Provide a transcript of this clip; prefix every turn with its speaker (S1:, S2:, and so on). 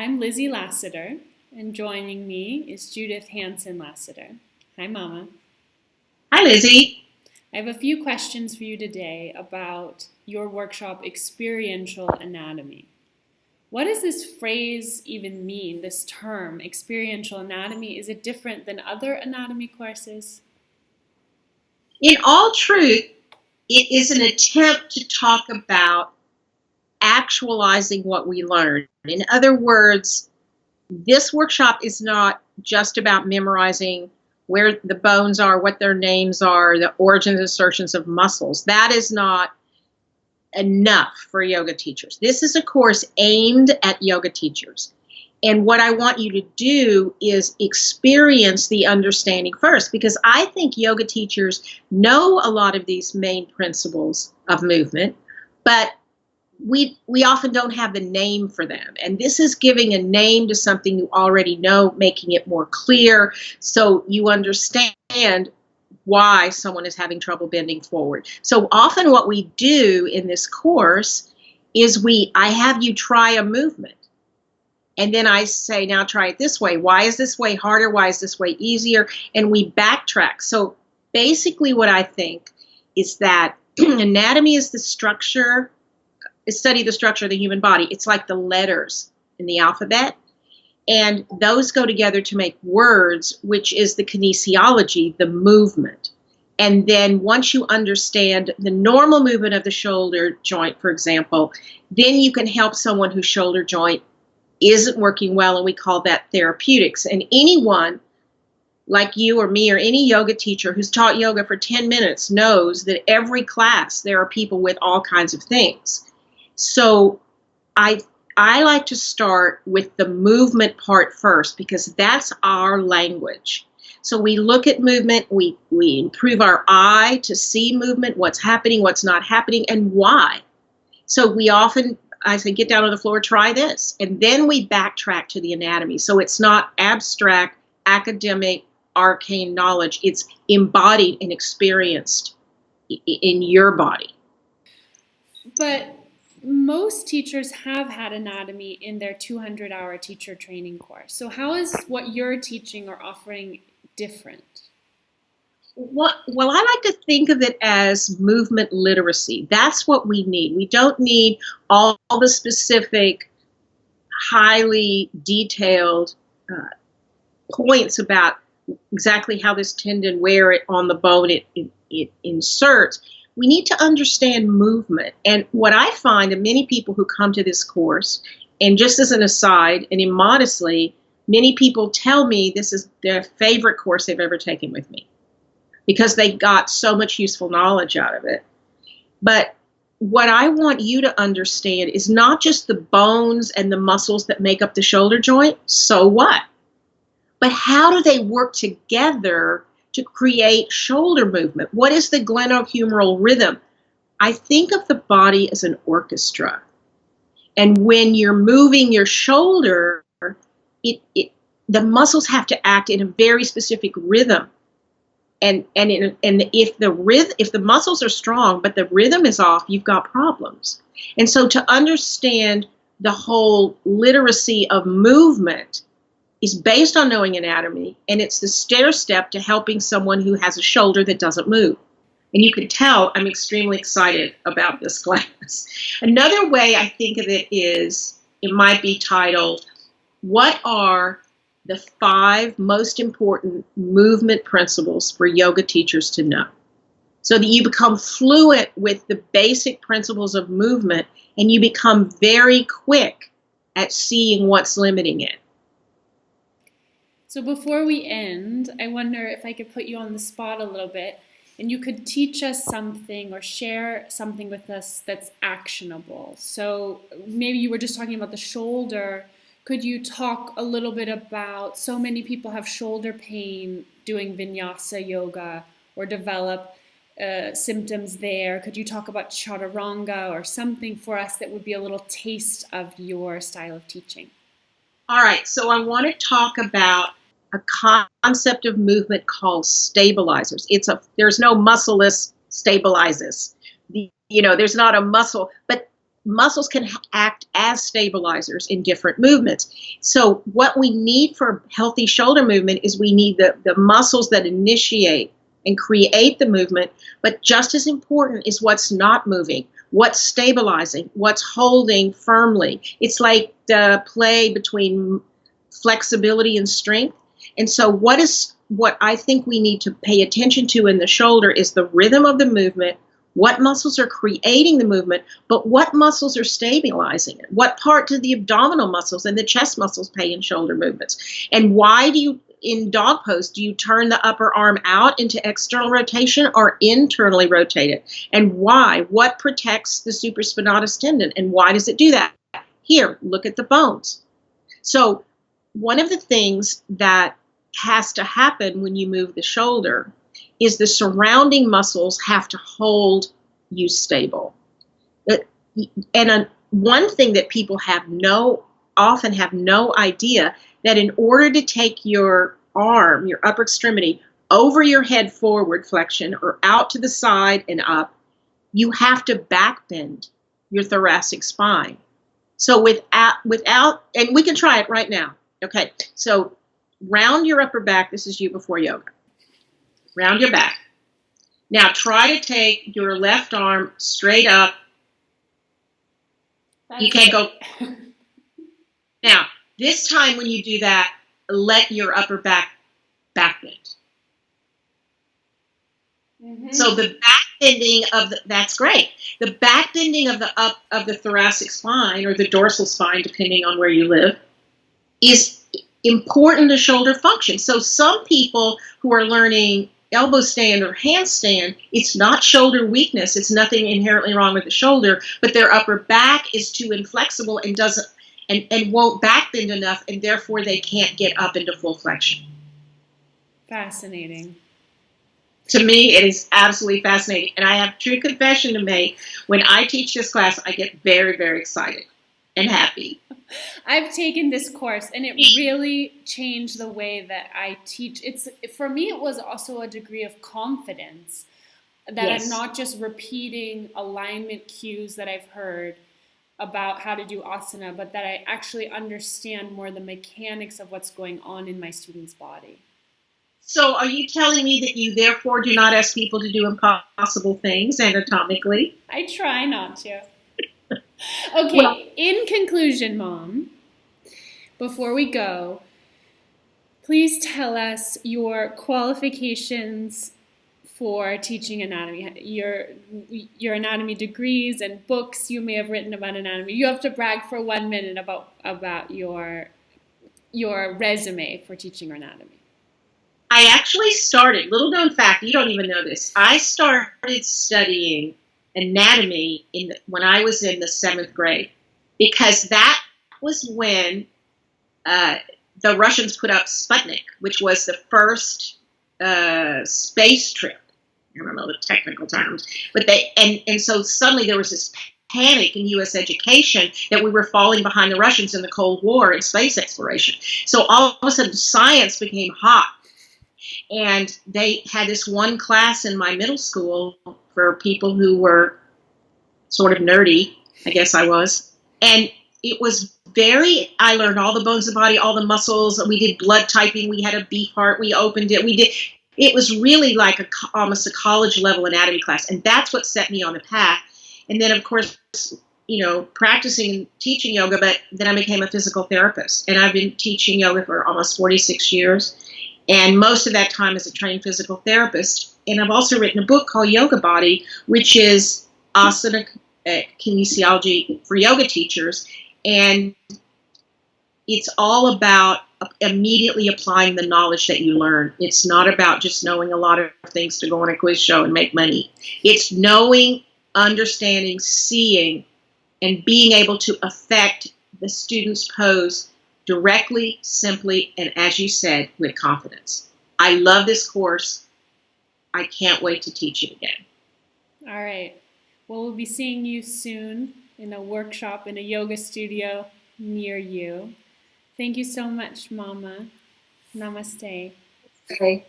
S1: I'm Lizzie Lassiter, and joining me is Judith Hansen Lassiter. Hi, Mama.
S2: Hi, Lizzie.
S1: I have a few questions for you today about your workshop, Experiential Anatomy. What does this phrase even mean, this term, experiential anatomy? Is it different than other anatomy courses?
S2: In all truth, it is an attempt to talk about actualizing what we learn. In other words, this workshop is not just about memorizing where the bones are, what their names are, the origins and assertions of muscles. That is not enough for yoga teachers. This is a course aimed at yoga teachers. And what I want you to do is experience the understanding first, because I think yoga teachers know a lot of these main principles of movement, but we often don't have the name for them. And this is giving a name to something you already know, making it more clear so you understand why someone is having trouble bending forward. So often what we do in this course is I have you try a movement. And then I say, now try it this way. Why is this way harder? Why is this way easier? And we backtrack. So basically what I think is that anatomy is the structure, study the structure of the human body. It's like the letters in the alphabet. And those go together to make words, which is the kinesiology, the movement. And then once you understand the normal movement of the shoulder joint, for example, then you can help someone whose shoulder joint isn't working well, and we call that therapeutics. And anyone like you or me or any yoga teacher who's taught yoga for 10 minutes knows that every class there are people with all kinds of things. So I like to start with the movement part first, because that's our language. So we look at movement, we improve our eye to see movement, what's happening, what's not happening, and why. So I say, get down on the floor, try this. And then we backtrack to the anatomy. So it's not abstract, academic, arcane knowledge. It's embodied and experienced in your body.
S1: But most teachers have had anatomy in their 200-hour teacher training course. So how is what you're teaching or offering different?
S2: Well, I like to think of it as movement literacy. That's what we need. We don't need all the specific, highly detailed points about exactly how this tendon, where it on the bone it inserts. We need to understand movement. And what I find in many people who come to this course, and just as an aside, and immodestly, many people tell me this is their favorite course they've ever taken with me, because they got so much useful knowledge out of it. But what I want you to understand is not just the bones and the muscles that make up the shoulder joint, so what? But how do they work together to create shoulder movement? What is the glenohumeral rhythm? I think of the body as an orchestra. And when you're moving your shoulder, the muscles have to act in a very specific rhythm. And if the muscles are strong but the rhythm is off, you've got problems. And so to understand the whole literacy of movement is based on knowing anatomy, and it's the stair step to helping someone who has a shoulder that doesn't move. And you can tell I'm extremely excited about this class. Another way I think of it is, it might be titled, what are the 5 most important movement principles for yoga teachers to know? So that you become fluent with the basic principles of movement, and you become very quick at seeing what's limiting it.
S1: So before we end, I wonder if I could put you on the spot a little bit, and you could teach us something or share something with us that's actionable. So maybe you were just talking about the shoulder. Could you talk a little bit about, so many people have shoulder pain doing vinyasa yoga or develop symptoms there. Could you talk about chaturanga or something for us that would be a little taste of your style of teaching?
S2: All right, so I want to talk about a concept of movement called stabilizers. There's no muscleless stabilizers. There's not a muscle, but muscles can act as stabilizers in different movements. So what we need for healthy shoulder movement is we need the muscles that initiate and create the movement, but just as important is what's not moving, what's stabilizing, what's holding firmly. It's like the play between flexibility and strength. And so what I think we need to pay attention to in the shoulder is the rhythm of the movement, what muscles are creating the movement, but what muscles are stabilizing it? What part do the abdominal muscles and the chest muscles play in shoulder movements? And why do you, in dog pose, do you turn the upper arm out into external rotation or internally rotate it? And why? What protects the supraspinatus tendon? And why does it do that? Here, look at the bones. So one of the things that has to happen when you move the shoulder is the surrounding muscles have to hold you stable. And one thing that people often have no idea, that in order to take your arm, your upper extremity, over your head forward flexion or out to the side and up, you have to back bend your thoracic spine. So without, and we can try it right now. Okay, so round your upper back. This is you before yoga. Round your back. Now try to take your left arm straight up. You can't go. Now, this time when you do that, let your upper back bend. Mm-hmm. So the back bending that's great. The back bending of the thoracic spine or the dorsal spine, depending on where you live, is important to shoulder function. So some people who are learning elbow stand or handstand, it's not shoulder weakness. It's nothing inherently wrong with the shoulder, but their upper back is too inflexible and doesn't and won't back bend enough, and therefore they can't get up into full flexion.
S1: Fascinating.
S2: To me, it is absolutely fascinating. And I have true confession to make. When I teach this class, I get very, very excited and happy.
S1: I've taken this course and it really changed the way that I teach. For me, it was also a degree of confidence that yes. I'm not just repeating alignment cues that I've heard about how to do asana, but that I actually understand more the mechanics of what's going on in my student's body.
S2: So are you telling me that you therefore do not ask people to do impossible things anatomically?
S1: I try not to. Okay, well, in conclusion, Mom, before we go, please tell us your qualifications for teaching anatomy, your anatomy degrees and books you may have written about anatomy. You have to brag for 1 minute about your resume for teaching anatomy.
S2: I actually started, little known fact, you don't even know this, I started studying anatomy when I was in the 7th grade, because that was when the Russians put up Sputnik, which was the first space trip. I don't know the technical terms, but and so suddenly there was this panic in U.S. education that we were falling behind the Russians in the Cold War in space exploration. So all of a sudden science became hot. And they had this one class in my middle school for people who were sort of nerdy, I guess I was. And it was I learned all the bones of the body, all the muscles. We did blood typing. We had a beef heart. We opened it. It was really like almost a college level anatomy class. And that's what set me on the path. And then, of course, practicing and teaching yoga, but then I became a physical therapist. And I've been teaching yoga for almost 46 years. And most of that time as a trained physical therapist. And I've also written a book called Yoga Body, which is asana kinesiology for yoga teachers. And it's all about immediately applying the knowledge that you learn. It's not about just knowing a lot of things to go on a quiz show and make money. It's knowing, understanding, seeing, and being able to affect the student's pose directly, simply, and as you said, with confidence. I love this course. I can't wait to teach it again.
S1: All right. Well, we'll be seeing you soon in a workshop in a yoga studio near you. Thank you so much, Mama. Namaste.
S2: Okay.